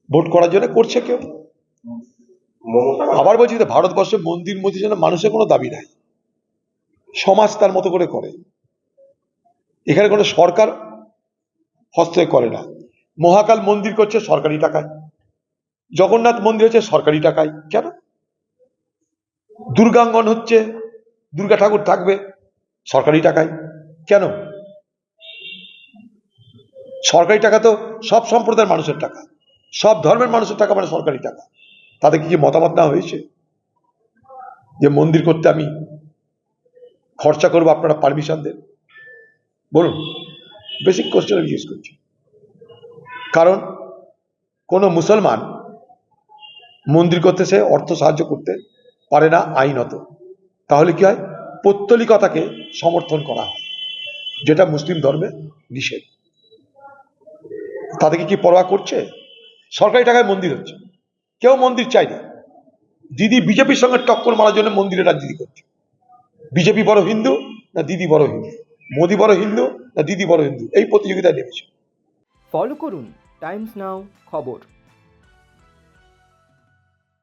Vote করার জন্য করছে কেউ। আবার বলছি, ভারতবর্ষে মন্দির মসজিদ যেন মানুষের কোনো দাবি নাই, সমাজ তার মতো করে করে। এখানে কোনো সরকার হস্তক্ষেপ করে না। মহাকাল মন্দির করছে সরকারি টাকায়, জগন্নাথ মন্দির হচ্ছে সরকারি টাকায়। কেন? দুর্গাঙ্গন হচ্ছে, দুর্গা ঠাকুর থাকবে সরকারি টাকায়। কেন? সরকারি টাকা তো সব সম্প্রদায়ের মানুষের টাকা, সব ধর্মের মানুষের টাকা, মানে সরকারি টাকা। তাদের কি মতামত না হয়েছে যে মন্দির করতে আমি খরচা করবো, আপনারা পারমিশন দেন? বলুন, বেসিক কোশ্চেন জিজ্ঞেস করছি। কারণ কোন মুসলমান মন্দির করতে সে অর্থ সাহায্য করতে পারে না আইনত। তাহলে কি হয়? পৌত্তলিকতাকে সমর্থন করা হয়, যেটা মুসলিম ধর্মে নিষেধ। তাদেরকে কি পরোয়া করছে? সরকারি টাকায় মন্দির হচ্ছে, কেউ মন্দির চাই না। দিদি বিজেপির সঙ্গে টক্কর মারার জন্য মন্দিরের রাজনীতি করছে। বিজেপি বড় হিন্দু না দিদি বড় হিন্দু, মোদি বড় হিন্দু না দিদি বড় হিন্দু, এই প্রতিযোগিতায় নেমেছে। ফলো করুন টাইমস নাও খবর।